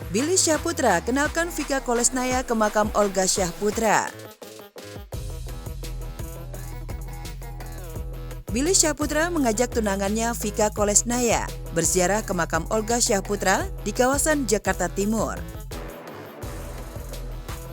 Billy Syahputra kenalkan Vika Kolesnaya ke makam Olga Syahputra. Billy Syahputra mengajak tunangannya Vika Kolesnaya berziarah ke makam Olga Syahputra di kawasan Jakarta Timur.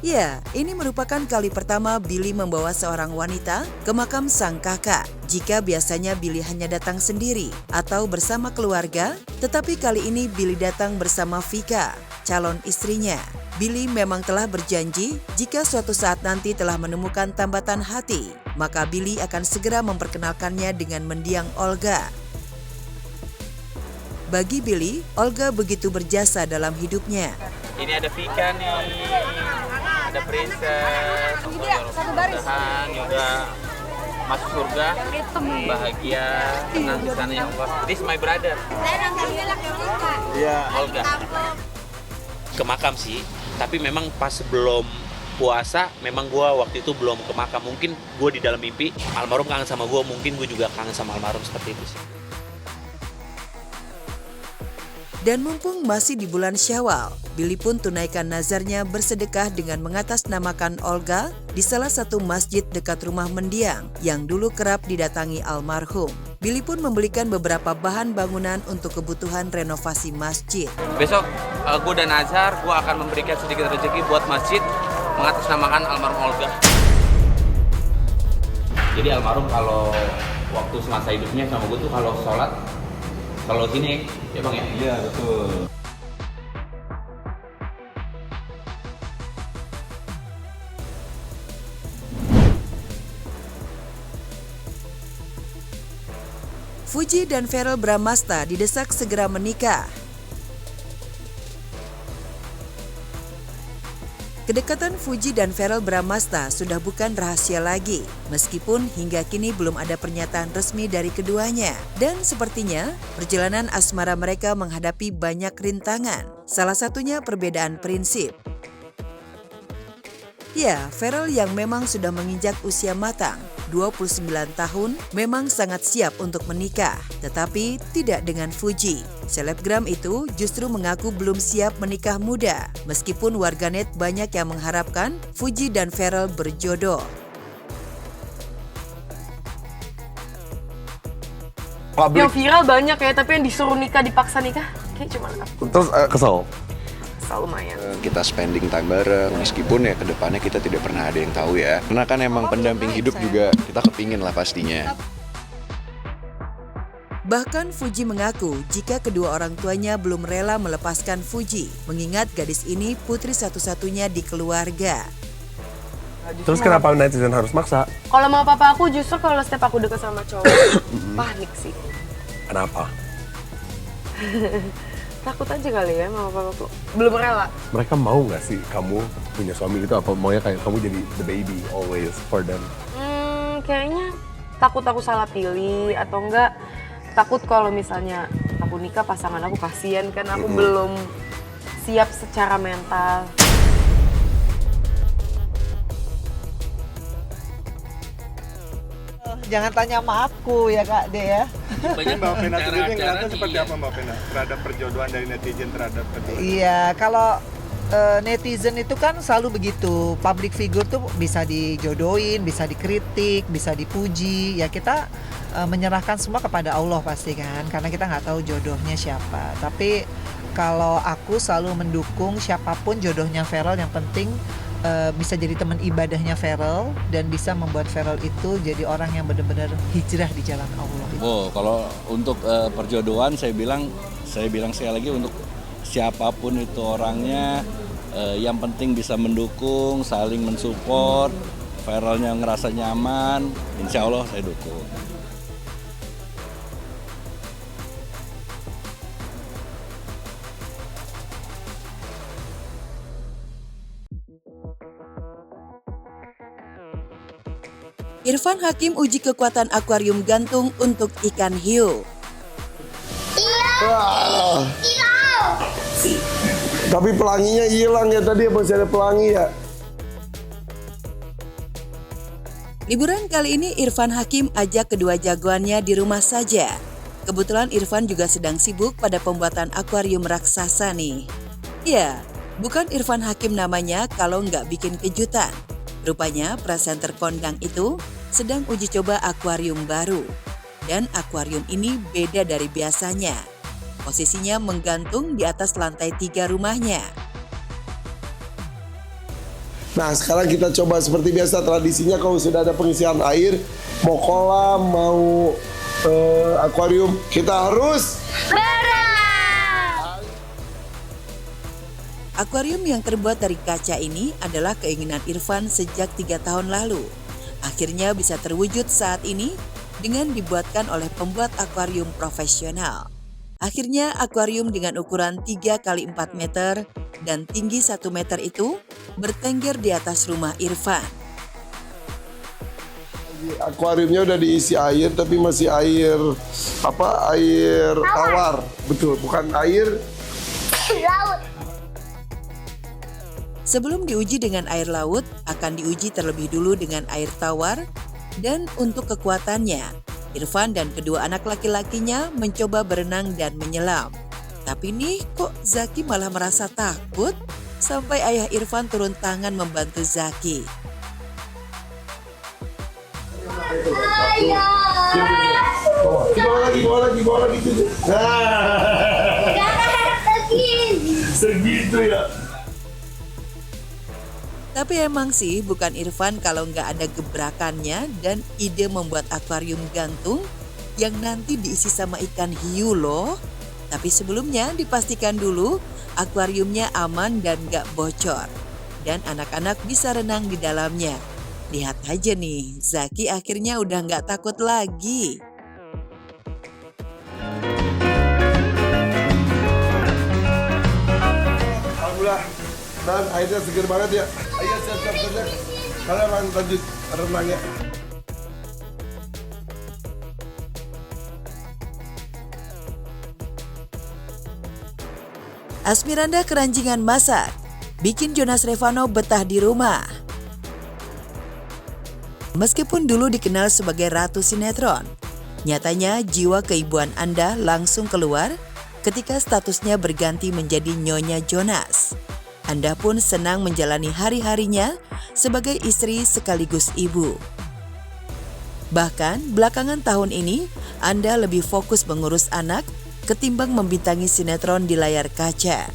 Ya, ini merupakan kali pertama Billy membawa seorang wanita ke makam sang kakak. Jika biasanya Billy hanya datang sendiri atau bersama keluarga, tetapi kali ini Billy datang bersama Vika, calon istrinya. Billy memang telah berjanji jika suatu saat nanti telah menemukan tambatan hati, maka Billy akan segera memperkenalkannya dengan mendiang Olga. Bagi Billy, Olga begitu berjasa dalam hidupnya. Ini ada Vika nih, ada Princess, mudah-mudahan juga masuk surga, bahagia, tenang di sana ya Allah. This my brother. Iya. Olga. Ke makam sih, tapi memang pas sebelum puasa, memang gue waktu itu belum ke makam. Mungkin gue di dalam mimpi, almarhum kangen sama gue, mungkin gue juga kangen sama almarhum, seperti itu sih. Dan mumpung masih di bulan Syawal, Billy pun tunaikan nazarnya bersedekah dengan mengatasnamakan Olga di salah satu masjid dekat rumah mendiang yang dulu kerap didatangi almarhum. Billy pun membelikan beberapa bahan bangunan untuk kebutuhan renovasi masjid. Besok gue dan Azhar, gue akan memberikan sedikit rezeki buat masjid mengatasnamakan almarhum Olga. Jadi almarhum kalau waktu semasa hidupnya sama gue tuh kalau sholat, kalau sini ya bang ya? Iya betul. Fuji dan Verrell Bramasta didesak segera menikah. Kedekatan Fuji dan Verrell Bramasta sudah bukan rahasia lagi, meskipun hingga kini belum ada pernyataan resmi dari keduanya. Dan sepertinya, perjalanan asmara mereka menghadapi banyak rintangan, salah satunya perbedaan prinsip. Ya, Verrell yang memang sudah menginjak usia matang, 29 tahun, memang sangat siap untuk menikah, tetapi tidak dengan Fuji. Selebgram itu justru mengaku belum siap menikah muda, meskipun warganet banyak yang mengharapkan Fuji dan Verrell berjodoh. Yang viral banyak ya, tapi yang disuruh nikah, dipaksa nikah, kayak cuma aku. Terus kesel? Lumayan. Kita spending time bareng, meskipun ya kedepannya kita tidak pernah ada yang tahu ya. Karena kan emang pendamping hidup juga kita kepingin lah pastinya. Bahkan Fuji mengaku jika kedua orang tuanya belum rela melepaskan Fuji, mengingat gadis ini putri satu-satunya di keluarga. Terus kenapa netizen harus maksa? Kalau mau papa aku justru kalau setiap aku deket sama cowok, panik sih. Kenapa? Takut aja kali ya sama papa aku. Belum rela. Mereka mau nggak sih kamu punya suami gitu, apa maunya kayak kamu jadi the baby always for them? Kayaknya takut aku salah pilih atau enggak. Takut kalau misalnya aku nikah pasangan aku kasihan kan aku belum siap secara mental. Jangan tanya sama aku ya Kak De ya. Mbak Vena sendiri ngeliatnya seperti apa Mbak Vena terhadap perjodohan dari netizen terhadap kedua? Iya, kalau netizen itu kan selalu begitu. Public figure tuh bisa dijodohin, bisa dikritik, bisa dipuji. Ya kita menyerahkan semua kepada Allah pasti kan, karena kita nggak tahu jodohnya siapa. Tapi kalau aku selalu mendukung siapapun jodohnya Verrell, yang penting bisa jadi teman ibadahnya Verrell dan bisa membuat Verrell itu jadi orang yang benar-benar hijrah di jalan Allah. Oh, kalau untuk perjodohan saya bilang sekali lagi untuk siapapun itu orangnya, yang penting bisa mendukung, saling mensupport, Verrellnya ngerasa nyaman, insya Allah saya dukung. Irfan Hakim uji kekuatan akuarium gantung untuk ikan hiu. Tapi pelanginya hilang ya, tadi masih ada pelangi ya. Liburan kali ini Irfan Hakim ajak kedua jagoannya di rumah saja. Kebetulan Irfan juga sedang sibuk pada pembuatan akuarium raksasa nih. Ya, bukan Irfan Hakim namanya kalau nggak bikin kejutan. Rupanya presenter kondang itu sedang uji coba akuarium baru. Dan akuarium ini beda dari biasanya. Posisinya menggantung di atas lantai 3 rumahnya. Nah sekarang kita coba seperti biasa tradisinya kalau sudah ada pengisian air, mau kolam, mau akuarium, kita harus Akuarium yang terbuat dari kaca ini adalah keinginan Irfan sejak 3 tahun lalu. Akhirnya bisa terwujud saat ini dengan dibuatkan oleh pembuat akuarium profesional. Akhirnya akuarium dengan ukuran 3 x 4 meter dan tinggi 1 meter itu bertengger di atas rumah Irfan. akuariumnya udah diisi air tapi masih air air tawar. Betul, bukan air laut. Sebelum diuji dengan air laut, akan diuji terlebih dulu dengan air tawar. Dan untuk kekuatannya, Irfan dan kedua anak laki-lakinya mencoba berenang dan menyelam. Tapi nih kok Zaki malah merasa takut sampai ayah Irfan turun tangan membantu Zaki. bawa lagi. Segitu ya. Tapi emang sih bukan Irfan kalau nggak ada gebrakannya dan ide membuat akuarium gantung yang nanti diisi sama ikan hiu loh. Tapi sebelumnya dipastikan dulu akuariumnya aman dan nggak bocor. Dan anak-anak bisa renang di dalamnya. Lihat aja nih, Zaki akhirnya udah nggak takut lagi. Alhamdulillah. Dan airnya segar banget ya. Ayo siap-siap saja. Kalian lanjut renangnya. Asmiranda keranjingan masak, bikin Jonas Revano betah di rumah. Meskipun dulu dikenal sebagai ratu sinetron, nyatanya jiwa keibuan Anda langsung keluar ketika statusnya berganti menjadi Nyonya Jonas. Anda pun senang menjalani hari-harinya sebagai istri sekaligus ibu. Bahkan belakangan tahun ini, Anda lebih fokus mengurus anak ketimbang membintangi sinetron di layar kaca.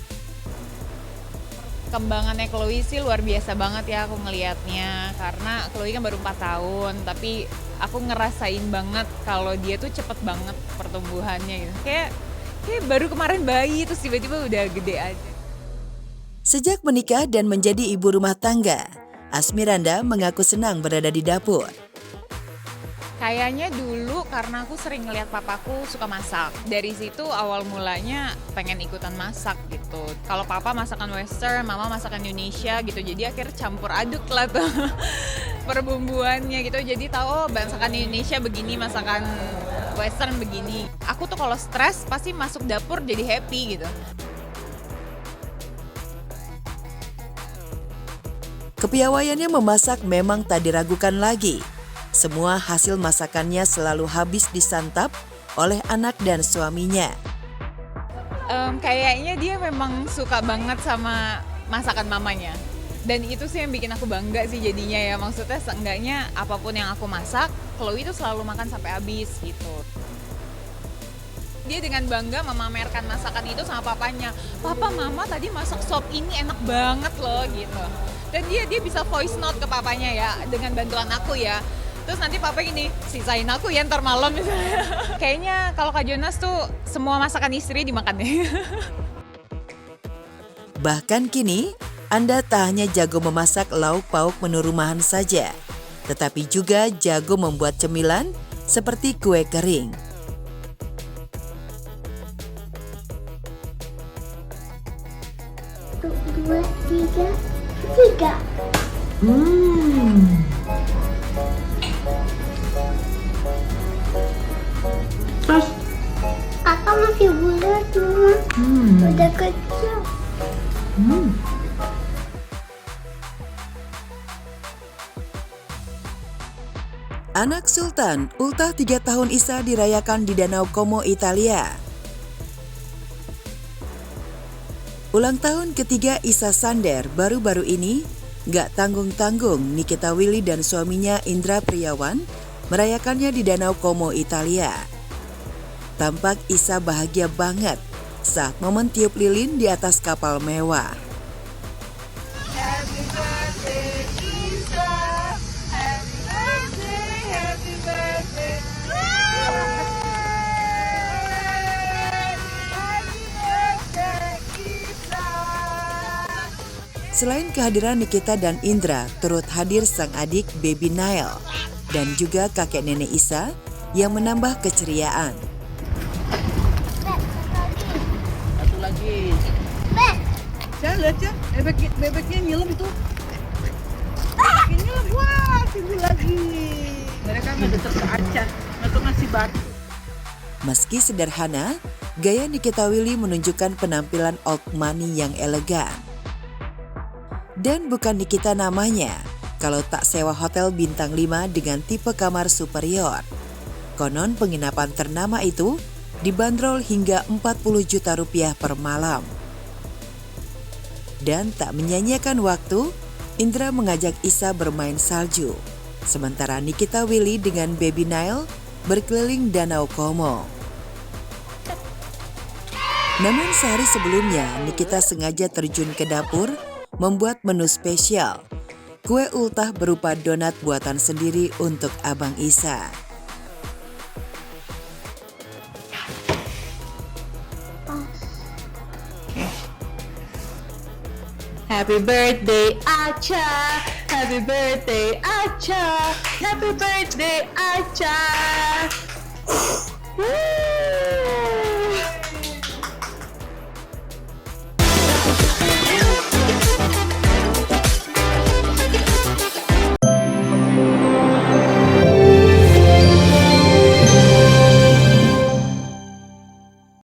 Kembangannya Chloe sih luar biasa banget ya aku ngelihatnya. Karena Chloe kan baru 4 tahun, tapi aku ngerasain banget kalau dia tuh cepet banget pertumbuhannya gitu. Kayak baru kemarin bayi, terus tiba-tiba udah gede aja. Sejak menikah dan menjadi ibu rumah tangga, Asmiranda mengaku senang berada di dapur. Kayaknya dulu karena aku sering ngeliat papaku suka masak. Dari situ awal mulanya pengen ikutan masak gitu. Kalau papa masakan western, mama masakan Indonesia gitu. Jadi akhirnya campur aduk lah tuh perbumbuannya gitu. Jadi tahu masakan Indonesia begini, masakan western begini. Aku tuh kalau stres pasti masuk dapur jadi happy gitu. Kepiawaiannya memasak memang tak diragukan lagi. Semua hasil masakannya selalu habis disantap oleh anak dan suaminya. Kayaknya dia memang suka banget sama masakan mamanya. Dan itu sih yang bikin aku bangga sih jadinya ya. Maksudnya seenggaknya apapun yang aku masak, Chloe itu selalu makan sampai habis gitu. Dia dengan bangga memamerkan masakan itu sama papanya. Papa, mama tadi masak sop ini enak banget loh gitu. Dan dia bisa voice note ke papanya ya dengan bantuan aku ya. Terus nanti papa gini, sisain aku ya ntar malam misalnya. Kayaknya kalau Kak Jonas tuh semua masakan istri dimakan deh. Bahkan kini, Anda tak hanya jago memasak lauk pauk menu rumahan saja, tetapi juga jago membuat cemilan seperti kue kering. Satu, dua, tiga. Terus? Kakak masih bulat, Mama. Udah kecil. Anak Sultan, ultah 3 tahun Isa dirayakan di Danau Como, Italia. Ulang tahun ketiga Isa Sander baru-baru ini, gak tanggung-tanggung Nikita Willy dan suaminya Indra Priawan merayakannya di Danau Como, Italia. Tampak Isa bahagia banget saat momen tiup lilin di atas kapal mewah. Happy birthday, Isa. Happy birthday, happy birthday. Happy birthday, Isa. Selain kehadiran Nikita dan Indra, turut hadir sang adik Baby Nail dan juga kakek nenek Isa yang menambah keceriaan. Satu lagi. Saya lihat ya, bebeknya nyelam itu. Bebeknya nyelam, wah tinggi lagi. Mereka mendekat ke Aceh, mereka ngasih batu. Meski sederhana, gaya Nikita Willy menunjukkan penampilan old money yang elegan. Dan bukan Nikita namanya, kalau tak sewa hotel bintang 5 dengan tipe kamar superior. Konon penginapan ternama itu dibanderol hingga 40 juta rupiah per malam. Dan tak menyanyiakan waktu, Indra mengajak Isa bermain salju. Sementara Nikita Willy dengan Baby Nail berkeliling Danau Como. Namun sehari sebelumnya, Nikita sengaja terjun ke dapur membuat menu spesial. Kue ultah berupa donat buatan sendiri untuk Abang Isa. Happy birthday, Acha. Happy birthday, Acha. Happy birthday, Acha. Woo!